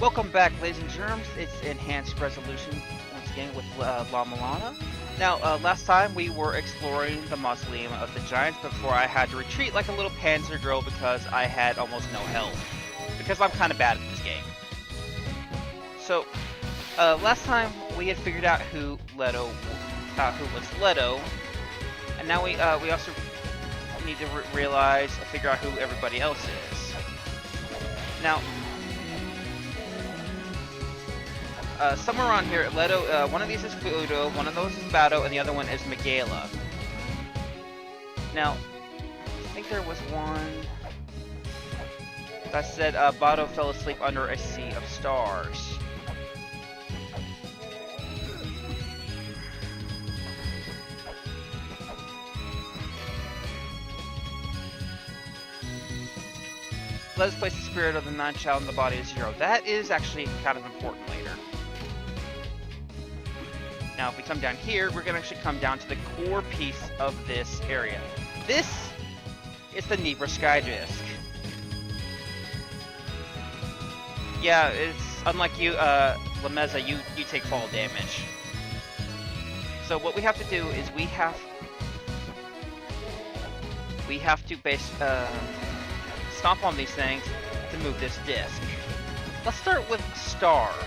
Welcome back, ladies and germs. It's enhanced resolution once again with La-Mulana. Now, last time we were exploring the mausoleum of the giants before I had to retreat like a little panzer girl because I had almost no health. Because I'm kind of bad at this game. So, last time we had figured out who was Leto, and now we also need to figure out who everybody else is. Now. Somewhere around here, Leto, one of these is Fudo, one of those is Bado, and the other one is Miguela. Now, I think there was one that said Bado fell asleep under a sea of stars. Let us place the spirit of the nine-child in the body of zero. That is actually kind of important later. Now, if we come down here, we're going to actually come down to the core piece of this area. This is the Nebra Sky Disk. Yeah, it's unlike you, Lameza, you take fall damage. So what we have to do is we have to stomp on these things to move this disc. Let's start with stars.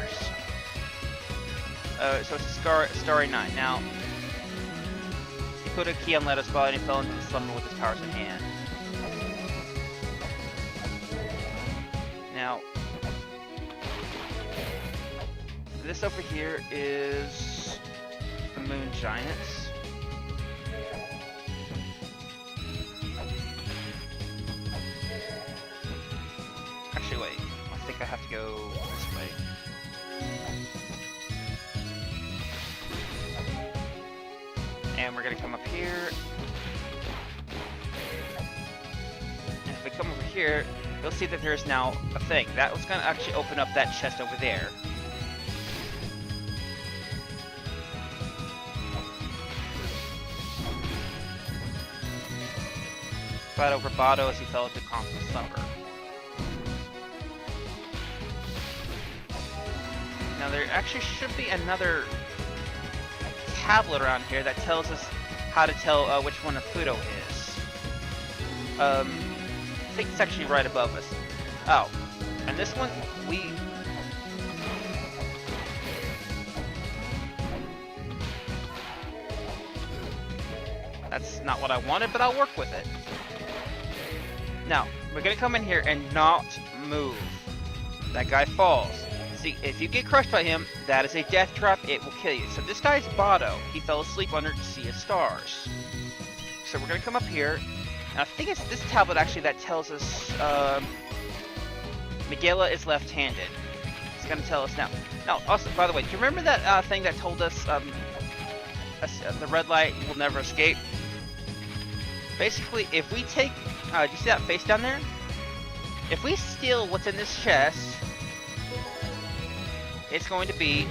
So it's a starry night. Now, he put a key on Leto's body and fell into slumber with his powers in hand. Now, this over here is the Moon Giants. Actually, wait. I think I have to go this way. And we're gonna come up here. And if we come over here, you'll see that there's now a thing. That was gonna actually open up that chest over there. Fight over Bado as he fell into constant slumber. Now there actually should be another tablet around here that tells us how to tell which one a Fudo is. I think it's actually right above us. Oh, and this one, that's not what I wanted, but I'll work with it. Now, we're gonna come in here and not move. That guy falls. See, if you get crushed by him, that is a death trap, it will kill you. So this guy's Bado. He fell asleep under the sea of stars. So we're gonna come up here. And I think it's this tablet actually that tells us Miguela is left-handed. It's gonna tell us now. Now, also, by the way, do you remember that thing that told us the red light will never escape? Basically, if we take, do you see that face down there? If we steal what's in this chest, it's going to be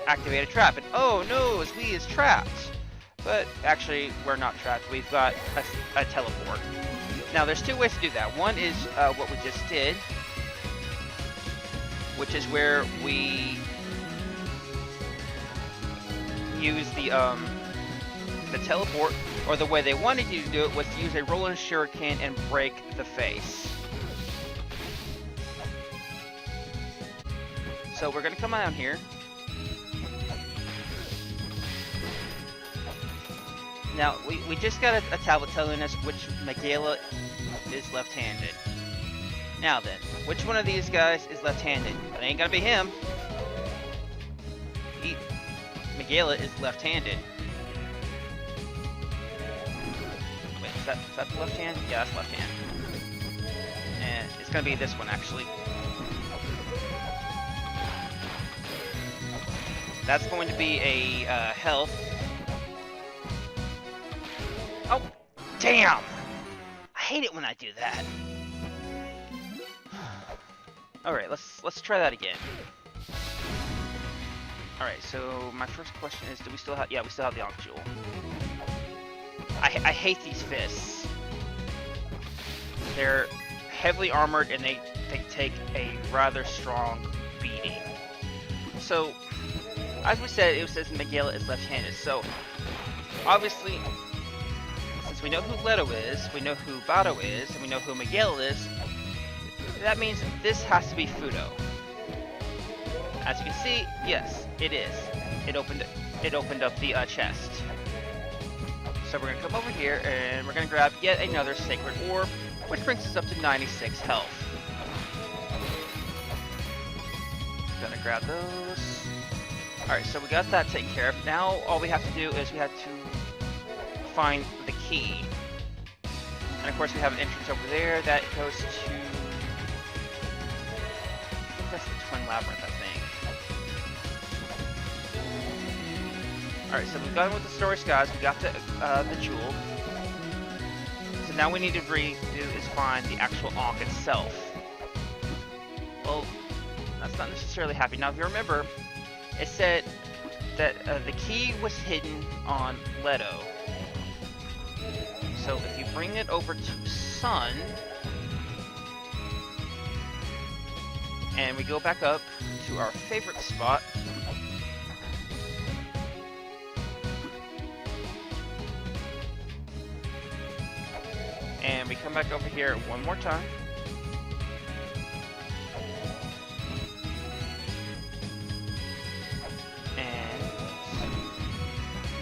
activate a trap. And oh no, we is trapped. But actually, we're not trapped. We've got a teleport. Now, there's two ways to do that. One is what we just did, which is where we use the teleport, or the way they wanted you to do it was to use a rolling shuriken and break the face. So we're gonna come down here. Now, we just got a tablet telling us which Miguela is left-handed. Now then, which one of these guys is left-handed? It ain't gonna be him. Miguela is left-handed. Wait, is that the left hand? Yeah, that's left hand. And it's gonna be this one, actually. That's going to be a health. Oh, damn! I hate it when I do that. All right, let's try that again. All right, so my first question is, do we still have? Yeah, we still have the Ankh Jewel. I hate these fists. They're heavily armored and they take a rather strong beating. So, as we said, it says Megala is left-handed. So, obviously, since we know who Leto is, we know who Bato is, and we know who Megala is, that means this has to be Fudo. As you can see, yes, it is. It opened up the chest. So we're gonna come over here and we're gonna grab yet another sacred orb, which brings us up to 96 health. Gonna grab those. Alright, so we got that taken care of. Now all we have to do is we have to find the key. And of course we have an entrance over there that goes to... I think that's the Twin Labyrinth, I think. Alright, so we've gone with the story skies, we got the jewel. So now we need to do is find the actual Ankh itself. Well, that's not necessarily happy. Now if you remember, it said that the key was hidden on Leto. So if you bring it over to Sun, and we go back up to our favorite spot, and we come back over here one more time. And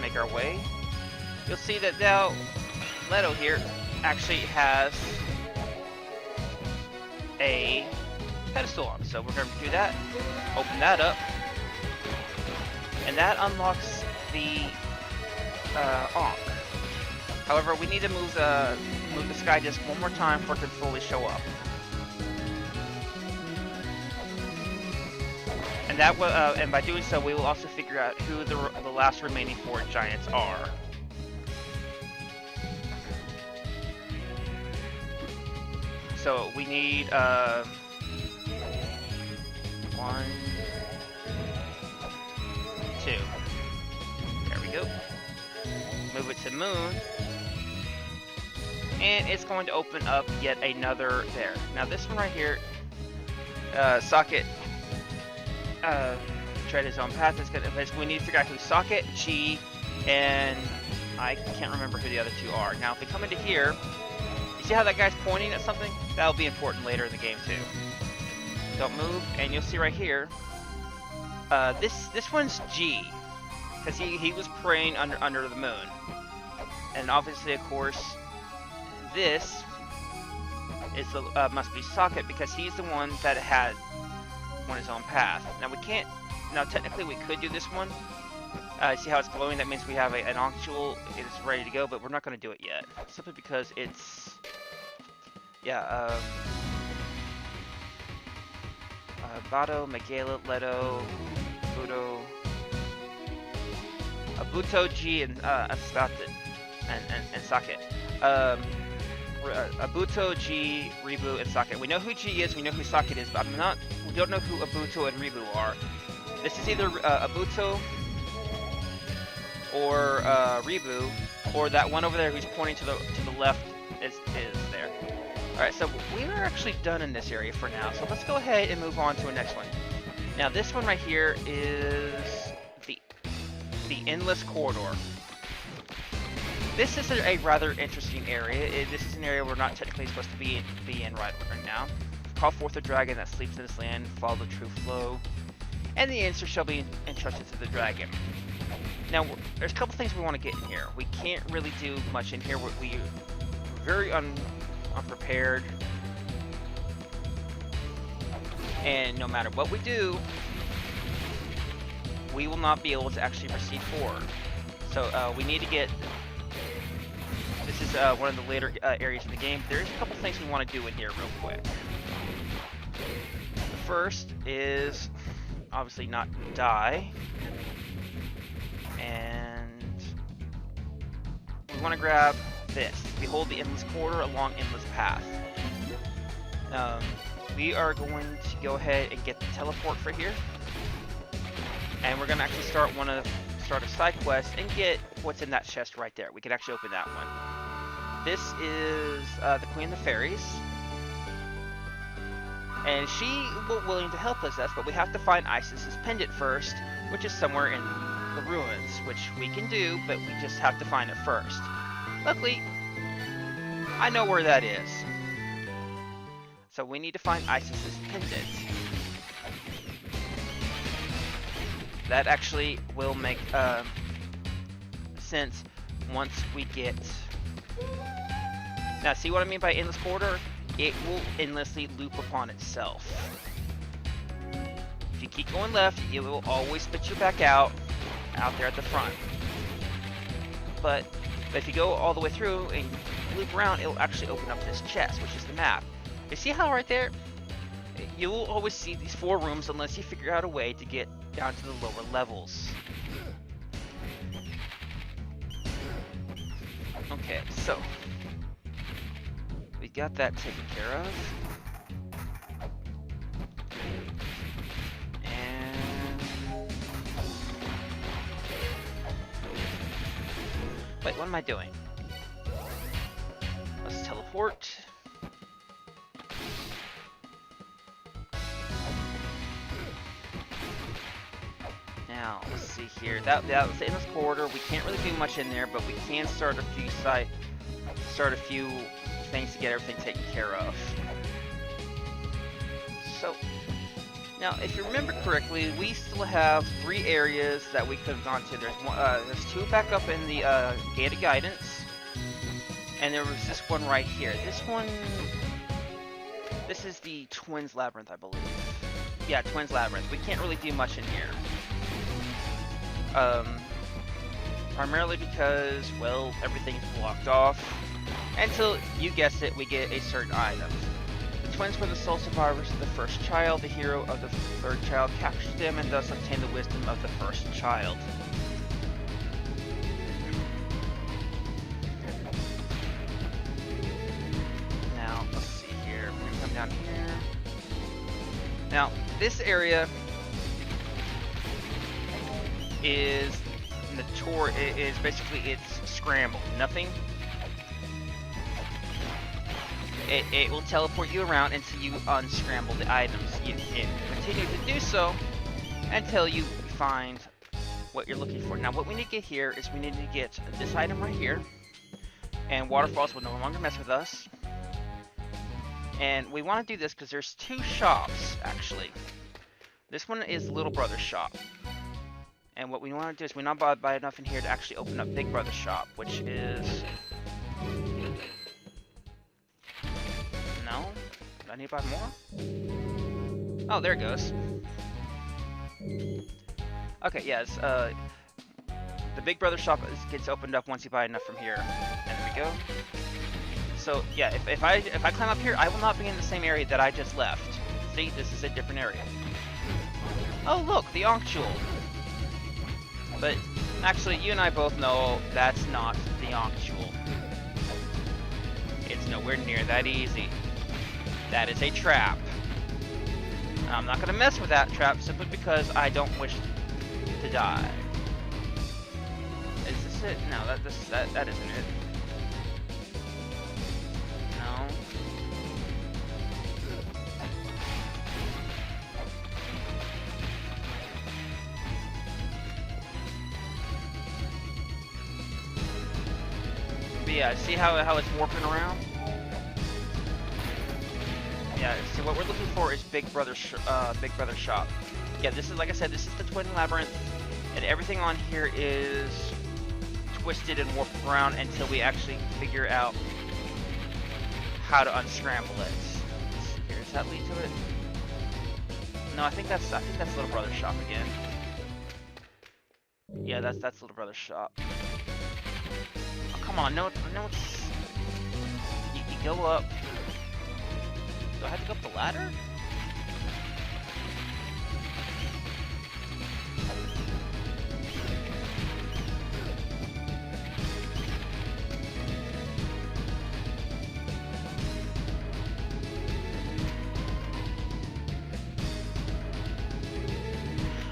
make our way. You'll see that now Leto here actually has a pedestal on. So we're going to do that. Open that up. And that unlocks the Ankh. However, we need to move the sky disc one more time for it to fully show up. And that will, and by doing so, we will also figure out who the last remaining 4 giants are. So we need 1, 2. There we go. Move it to Moon. And it's going to open up yet another there. Now this one right here, Socket tread his own path. It's gonna, we need to figure out who's Socket, G, and I can't remember who the other 2 are. Now if we come into here, you see how that guy's pointing at something? That'll be important later in the game too. Don't move, and you'll see right here, this one's G, because he was praying under the moon. And obviously, of course, this is must be Socket, because he's the one that had won his own path. Now we can't. Now technically we could do this one. See how it's glowing? That means we have an Ankh jewel. It's ready to go, but we're not going to do it yet, simply because it's Bato, Megala, Leto, Fudo, Abuto, G, and Socket, and Socket. Abuto, G, Ribu, and Socket. We know who G is, we know who Socket is, but we don't know who Abuto and Ribu are. This is either Abuto or Ribu, or that one over there who's pointing to the left is there. Alright, so we are actually done in this area for now, so let's go ahead and move on to the next one. Now this one right here is the Endless Corridor. This is a rather interesting area. This is an area we're not technically supposed to be in right now. Call forth the dragon that sleeps in this land, follow the true flow, and the answer shall be entrusted to the dragon. Now, there's a couple things we want to get in here. We can't really do much in here. We're very unprepared, and no matter what we do, we will not be able to actually proceed forward. So we need to get. This is one of the later areas of the game. There's a couple things we want to do in here real quick. The first is obviously not die, and we want to grab this. Behold the endless corridor along endless path. We are going to go ahead and get the teleport for here, and we're going to actually start a side quest and get what's in that chest right there. We can actually open that one. This is the Queen of the Fairies, and she will willing to help us, but we have to find Isis's pendant first, which is somewhere in the ruins, which we can do, but we just have to find it first. Luckily, I know where that is. So we need to find Isis's pendant. That actually will make sense once we get... Now, see what I mean by endless corridor? It will endlessly loop upon itself. If you keep going left, it will always spit you back out there at the front. But if you go all the way through and loop around, it'll actually open up this chest, which is the map. You see how right there? You will always see these 4 rooms unless you figure out a way to get down to the lower levels. Okay, so we got that taken care of. And wait, what am I doing? Let's teleport. Now, let's see here. That was the endless corridor. We can't really do much in there, but we can start a few things to get everything taken care of. So, now if you remember correctly, we still have 3 areas that we could have gone to. There's 2 back up in the gated guidance, and there was this one right here. This is the Twins Labyrinth, I believe. Yeah, Twins Labyrinth. We can't really do much in here. Primarily because, well, everything's blocked off. Until, you guessed it, we get a certain item. The twins were the sole survivors of the first child. The hero of the 3rd child captures them and thus obtains the wisdom of the first child. Now, let's see here. We're gonna come down here. Now, this area is basically it's scrambled. Nothing. It will teleport you around until you unscramble the items. You can continue to do so until you find what you're looking for. Now, what we need to get here is we need to get this item right here, and waterfalls will no longer mess with us. And we want to do this because there's 2 shops actually. This one is Little Brother's shop. And what we want to do is we not buy enough in here to actually open up Big Brother's shop, which is... No? Do I need to buy more? Oh, there it goes. Okay, yes, the Big Brother shop gets opened up once you buy enough from here. And there we go. So, yeah, if I climb up here, I will not be in the same area that I just left. See, this is a different area. Oh, look, the Ankh Jewel. But actually, you and I both know that's not the Ankh Jewel. It's nowhere near that easy. That is a trap. And I'm not going to mess with that trap simply because I don't wish to die. Is this it? No, that isn't it. No. But yeah, see how it's warping around? Yeah, see what we're looking for is Big Brother's shop. Yeah, this is, like I said, this is the Twin Labyrinth, and everything on here is twisted and warped around until we actually figure out how to unscramble it. Let's see here, does that lead to it? No, I think that's Little Brother's shop again. Yeah, that's Little Brother's shop. Oh, come on, no, it's... You go up. Do I have to go up the ladder?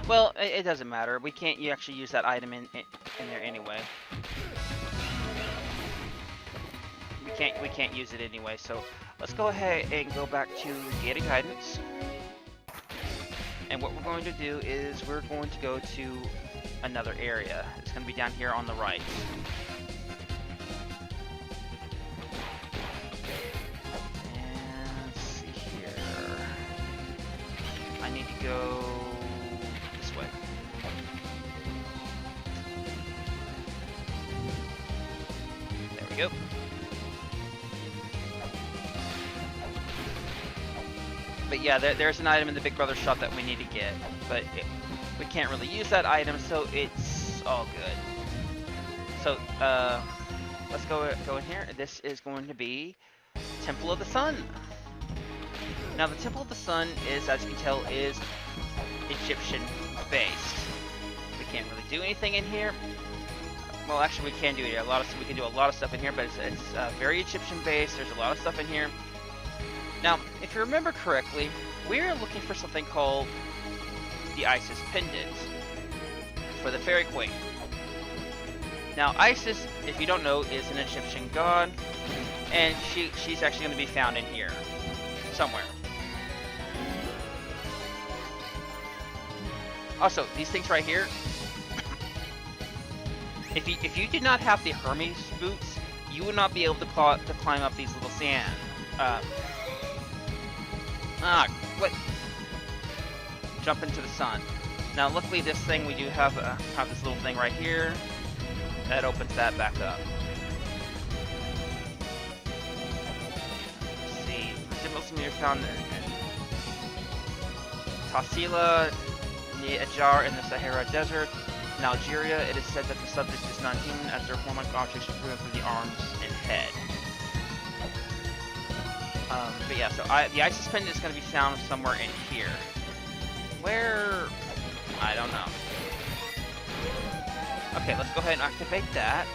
Well, it doesn't matter. We can't actually use that item in there anyway. We can't use it anyway, so let's go ahead and go back to Data Guidance. And what we're going to do is we're going to go to another area. It's going to be down here on the right. And let's see here. I need to go this way. There we go. But yeah, there's an item in the Big Brother shop that we need to get, but we can't really use that item, so it's all good. So let's go in here. This is going to be Temple of the Sun. Now the Temple of the Sun is, as you can tell, is Egyptian based. We can't really do anything in here. Well, actually, we can do it here. We can do a lot of stuff in here, but it's very Egyptian based. There's a lot of stuff in here. Now, if you remember correctly, we're looking for something called the Isis Pendant for the Fairy Queen. Now, Isis, if you don't know, is an Egyptian god, and she's actually going to be found in here somewhere. Also, these things right here, if you did not have the Hermes boots, you would not be able to climb up these little sand. What? Jump into the sun. Now, luckily, this thing we do have this little thing right here that opens that back up. Let's see. Most of them are found in Tassila, Niger in the Sahara Desert. In Algeria, it is said that the subject is non-human as their hormone objects are proven from the arms and head. But yeah, so the Isis Pendant is going to be found somewhere in here. Where? I don't know. Okay, let's go ahead and activate that.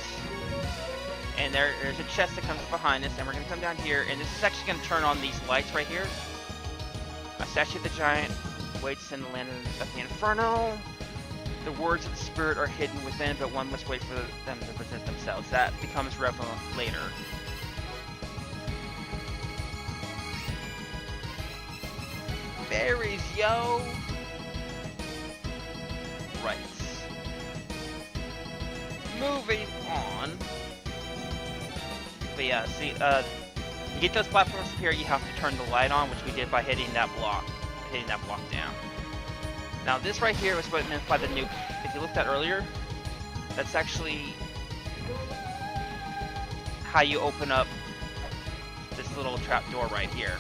And there's a chest that comes behind us, and we're going to come down here, and this is actually going to turn on these lights right here. A statue of the giant waits in the land of the Inferno. The words of the spirit are hidden within, but one must wait for them to present themselves. That becomes relevant later. Berries, yo! Right. Moving on. But yeah, see, to get those platforms up here, you have to turn the light on, which we did by hitting that block down. Now, this right here was what meant by the nuke. If you looked at earlier, that's actually how you open up this little trap door right here.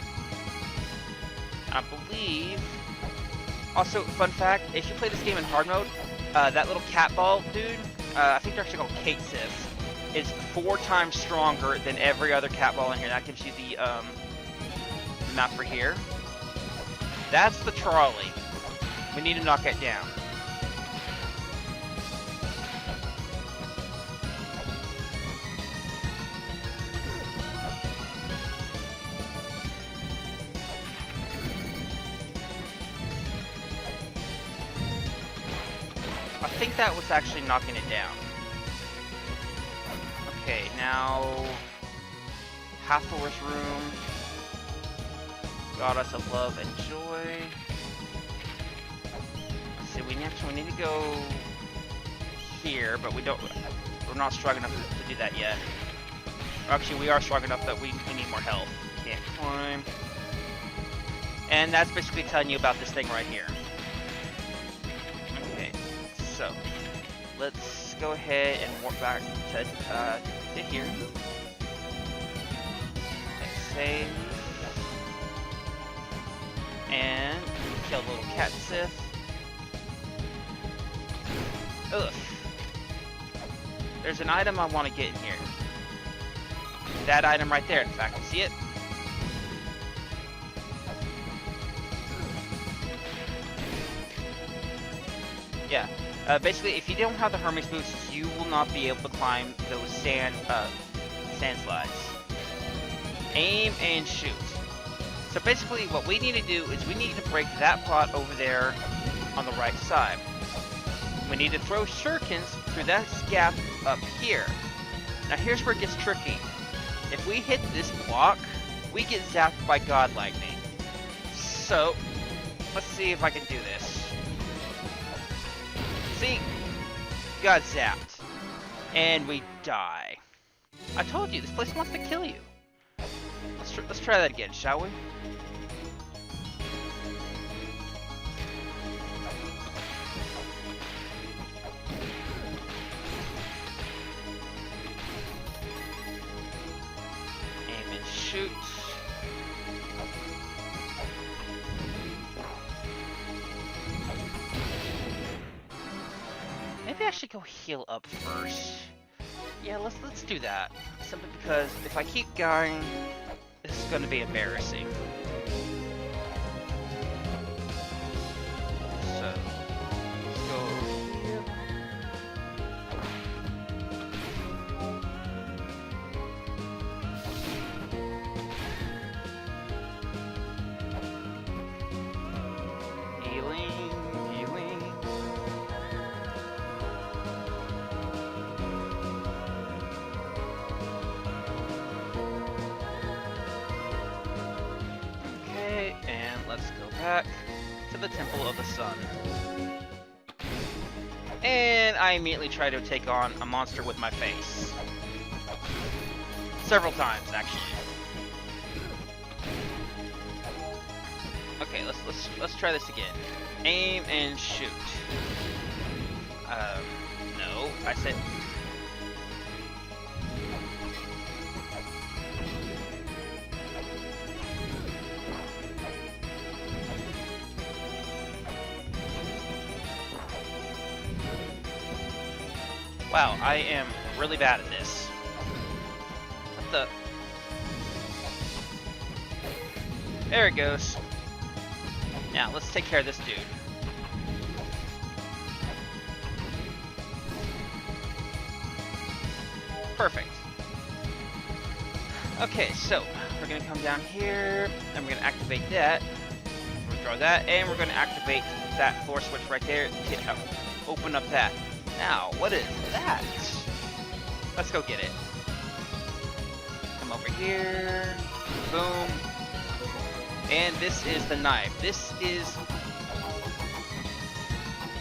I believe. Also, fun fact: if you play this game in hard mode, that little cat ball dude, I think they're actually called Kate Siths, is 4 times stronger than every other cat ball in here. That gives you the map for here. That's the trolley. We need to knock it down. I think that was actually knocking it down. Okay, now Hathor's room. Goddess of love and joy. Let's see, we need to go here, but we're not strong enough to do that yet. Actually, we are strong enough that we need more health. Can't climb. And that's basically telling you about this thing right here. Okay, so let's go ahead and warp back to here. Let's save. And kill the little cat Sith. Ugh. There's an item I want to get in here. That item right there, in fact. You see it? Yeah. Basically, if you don't have the Hermes boots, you will not be able to climb those sand slides. Aim and shoot. So basically, what we need to do is we need to break that plot over there on the right side. We need to throw shurikens through that gap up here. Now here's where it gets tricky. If we hit this block, we get zapped by God Lightning. So, let's see if I can do this. See? Got zapped. And we die. I told you, this place wants to kill you. Let's try that again, shall we? Aim and shoot. Maybe I should go heal up first. Yeah, let's do that. Simply because if I keep going, this is going to be embarrassing. So, let's go here. Healing. Let's go back to the Temple of the Sun. And I immediately try to take on a monster with my face. Several times, actually. Okay, let's try this again. Aim and shoot. No, I said... Wow, I am really bad at this. What the... There it goes. Now, let's take care of this dude. Perfect. Okay, so, we're gonna come down here, and we're gonna activate that. We're gonna throw that, and we're gonna activate that floor switch right there to open up that. Now, what is that? Let's go get it. Come over here. Boom. And this is the knife. This is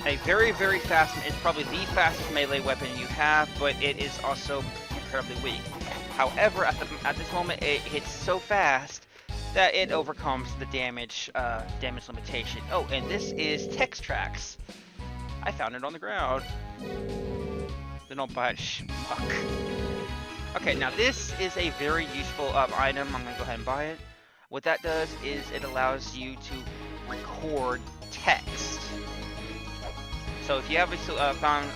a very, very fast, it's probably the fastest melee weapon you have, but it is also incredibly weak. However, at this moment, it hits so fast that it overcomes the damage limitation. Oh, and this is text tracks. I found it on the ground. Then don't buy it, schmuck. Okay, now this is a very useful item. I'm gonna go ahead and buy it. What that does is it allows you to record text. So if you have found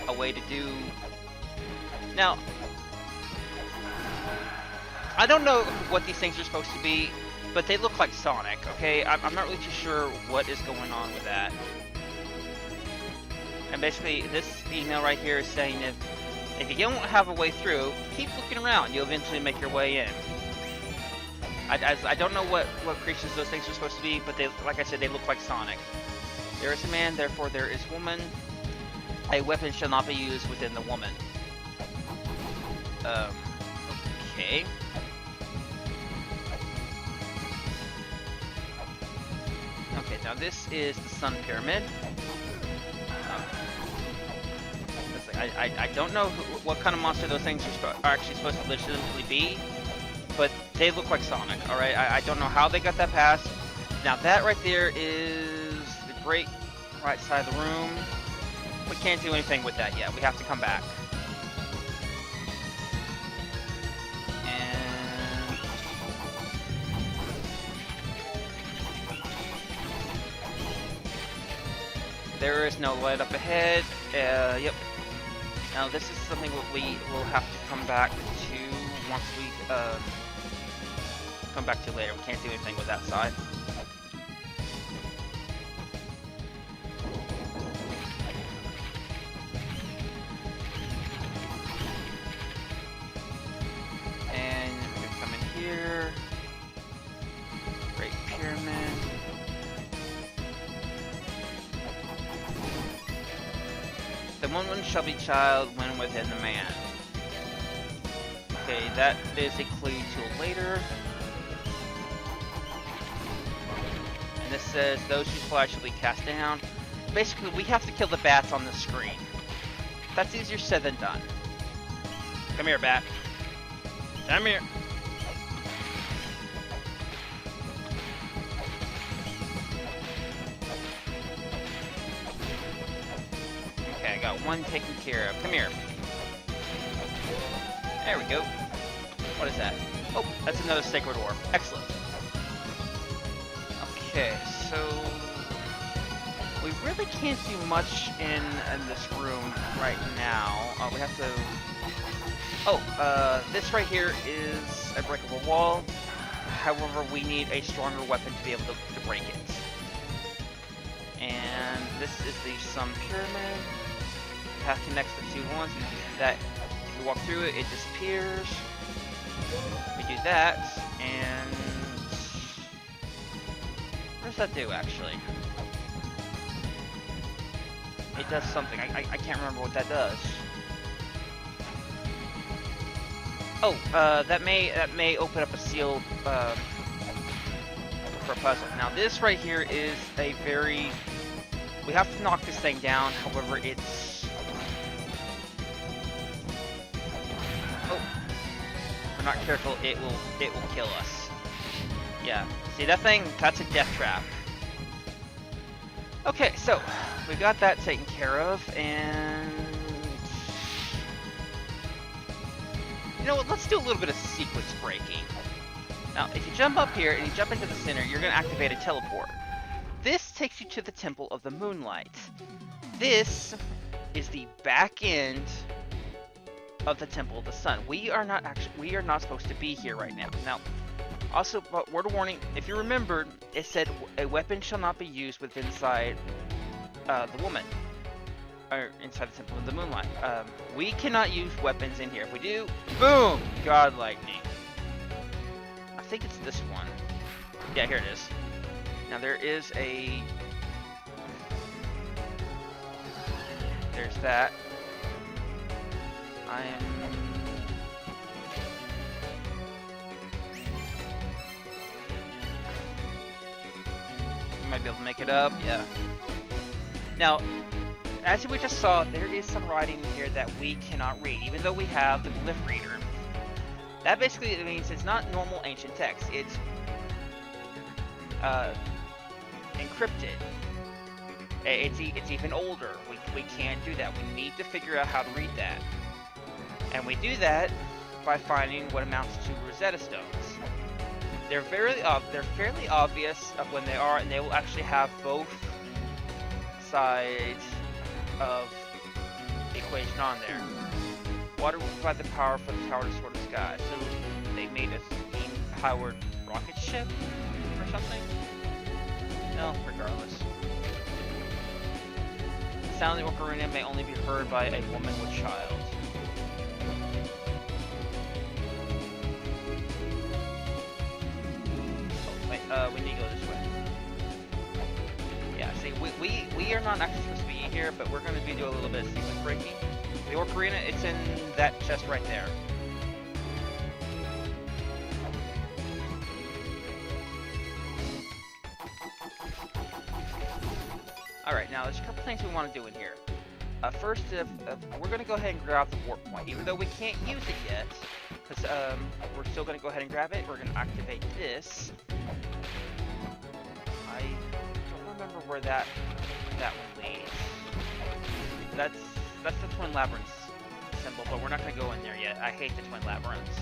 a way to do... Now, I don't know what these things are supposed to be, but they look like Sonic, okay? I'm not really too sure what is going on with that. And basically, this email right here is saying if you don't have a way through, keep looking around. You'll eventually make your way in. I don't know what creatures those things are supposed to be, but they, like I said, they look like Sonic. There is a man, therefore there is woman. A weapon shall not be used within the woman. Okay. Okay, now this is the Sun Pyramid. I don't know what kind of monster those things are actually supposed to legitimately be, but they look like Sonic, alright? I don't know how they got that pass. Now that right there is the great right side of the room. We can't do anything with that yet. We have to come back. And... there is no light up ahead. Yep. Now this is something that we will have to come back to once we come back to later. We can't do anything with that side. And we're gonna come in here. Great Pyramid. The woman shall be child when within the man. Okay, that is a clue to later. And this says those who fly shall be cast down. Basically, we have to kill the bats on the screen. That's easier said than done. Come here, bat. Come here. Okay, I got one taken care of. Come here. There we go. What is that? Oh, that's another sacred orb. Excellent. Okay, so we really can't do much in this room right now. We have to... Oh, this right here is a breakable wall. However, we need a stronger weapon to be able to break it. And this is the Sun Pyramid. Path connects the two ones. That, if you walk through it, it disappears. We do that, and... What does that do, actually? It does something. I can't remember what that does. Oh, that may open up a seal for a puzzle. Now this right here is a very... We have to knock this thing down. However, it's... Oh, if we're not careful, it will kill us. Yeah. See that thing? That's a death trap. Okay, so we got that taken care of, and you know what? Let's do a little bit of sequence breaking. Now, if you jump up here and you jump into the center, you're going to activate a teleport. This takes you to the Temple of the Moonlight. This is the back end of the Temple of the Sun. We are not supposed to be here right now. Now, also, but word of warning, if you remember, it said a weapon shall not be used within inside the woman, or inside the Temple of the Moonlight. We cannot use weapons in here. If we do, boom! God lightning. I think it's this one. Yeah, here it is. Now there is a... There's that. Might be able to make it up, yeah. Now, as we just saw, there is some writing here that we cannot read, even though we have the glyph reader. That basically means it's not normal ancient text. It's encrypted. It's even older. We can't do that. We need to figure out how to read that. And we do that by finding what amounts to Rosetta Stones. They're fairly obvious of when they are, and they will actually have both sides of the equation on there. Water will provide the power for the tower to soar the sky. So they made a steam-powered rocket ship or something? No, regardless. The sound of the ocarina may only be heard by a woman with child. We need to go this way. Yeah, see, we are not actually supposed to be here, but we're going to be doing a little bit of sequence breaking. The ocarina, it's in that chest right there. Alright, now there's a couple things we want to do in here. First, we're going to go ahead and grab the warp point, even though we can't use it yet, because we're still going to go ahead and grab it. We're going to activate this. I don't remember where that one leads. That's the Twin Labyrinths symbol, but we're not going to go in there yet. I hate the Twin Labyrinths.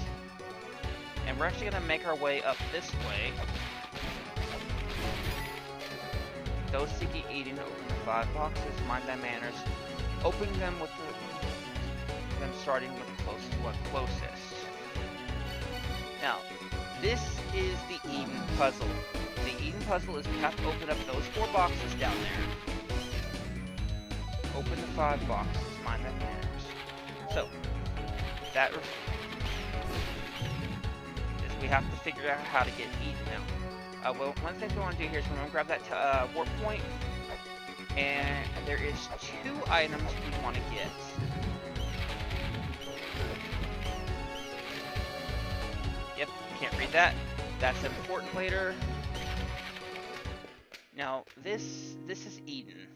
And we're actually going to make our way up this way. Those seeking Eden, open the 5 boxes, mind thy manners. Opening them with them starting with the closest one closest. Now, this is the Eden puzzle. The Eden puzzle is we have to open up those 4 boxes down there. Open the 5 boxes, mind thy manners. So, that is we have to figure out how to get Eden now. Well, one thing we want to do here is we're going to grab that warp point, and there is 2 items we want to get. Can't read that. That's important later. Now, this is Eden.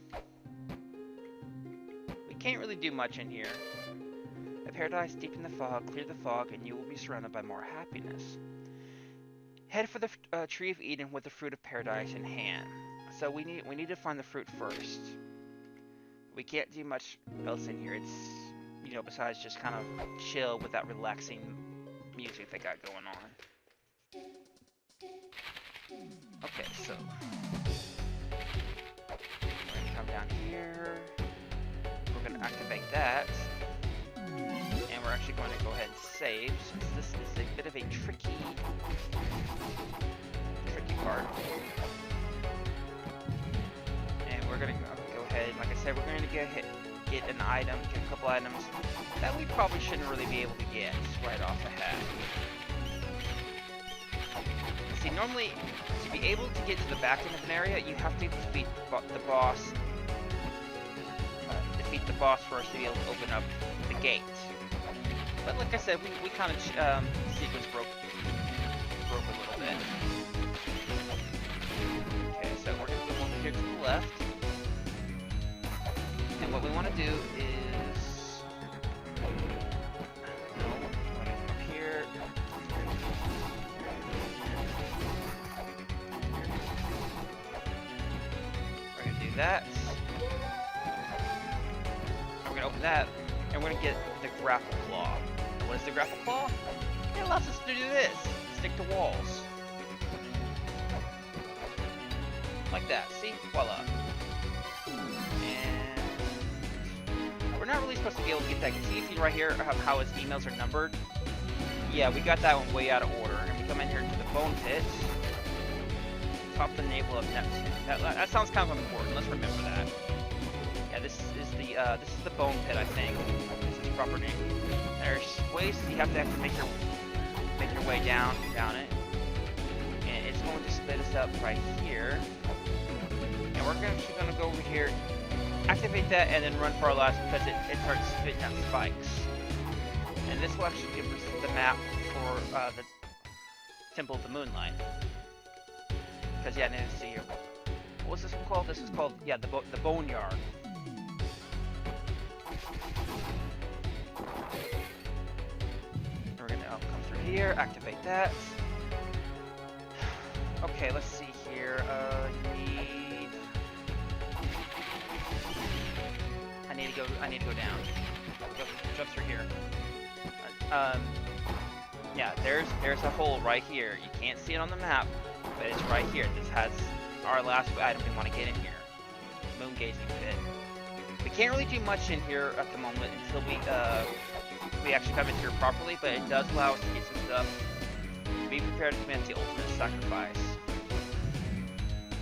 We can't really do much in here. A paradise deep in the fog, clear the fog, and you will be surrounded by more happiness. Head for the tree of Eden with the fruit of paradise in hand. So we need to find the fruit first. We can't do much else in here. It's, you know, besides just kind of chill with that relaxing music they got going on. Okay, so we're gonna come down here. We're gonna activate that. And we're actually going to go ahead and save, since this is a bit of a tricky part. And we're going to go ahead, like I said, we're going to get an item, get a couple items that we probably shouldn't really be able to get right off the hat. See, normally, to be able to get to the back end of an area, you have to defeat the boss. Defeat the boss first to be able to open up the gate. But like I said, we kind of sequence broke a little bit. Okay, so we're gonna come over here to the left, and what we want to do is, no, we're gonna come up here. We're gonna do that. We're gonna open that, and we're gonna get the grapple claw. What is the grapple claw? It allows us to do this. Stick to walls. Like that. See? Voila. And we're not really supposed to be able to get that. See if you right here how his emails are numbered? Yeah, we got that one way out of order. And we come in here to the bone pit. Top the navel of Neptune. That sounds kind of important. Let's remember that. Yeah, this is the bone pit, I think. This is its proper name. There's ways you have to make your way down it, and it's going to split us up right here. And we're actually going to go over here, activate that, and then run for our last because it starts spitting out spikes. And this will actually give us the map for the Temple of the Moonlight. Because yeah, I didn't see here. What was this one called? This is called the Boneyard. We're gonna come through here, activate that. Okay, let's see here. I need to go down. Jump through here. Yeah, there's a hole right here. You can't see it on the map, but it's right here. This has our last item we want to get in here. Moon gazing pit. We can't really do much in here at the moment until we actually come in here properly, but it does allow us to get some stuff. Be prepared to commit the ultimate sacrifice.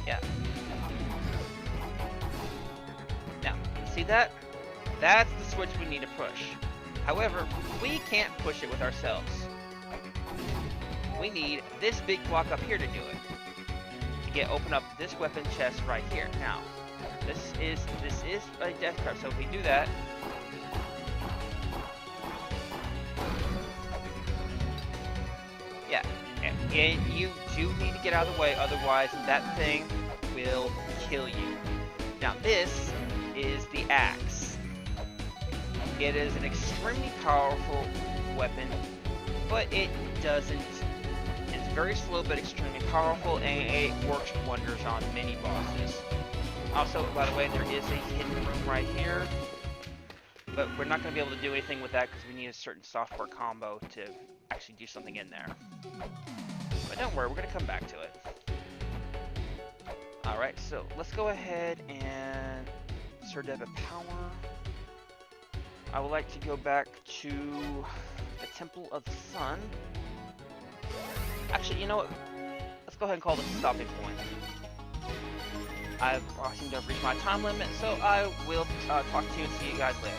Yeah. Now, see that? That's the switch we need to push. However, we can't push it with ourselves. We need this big block up here to do it. To open up this weapon chest right here. Now, this is a death trap, so if we do that, yeah, and you do need to get out of the way, otherwise that thing will kill you. Now this is the axe. It is an extremely powerful weapon, but it doesn't. It's very slow but extremely powerful, and it works wonders on many bosses. Also, by the way, there is a hidden room right here, but we're not going to be able to do anything with that because we need a certain software combo to actually do something in there. But don't worry, we're going to come back to it. Alright, so let's go ahead and Sir Debit Power. I would like to go back to the Temple of the Sun. Actually, you know what? Let's go ahead and call this a stopping point. I've seemed to have reached my time limit, so I will talk to you and see you guys later.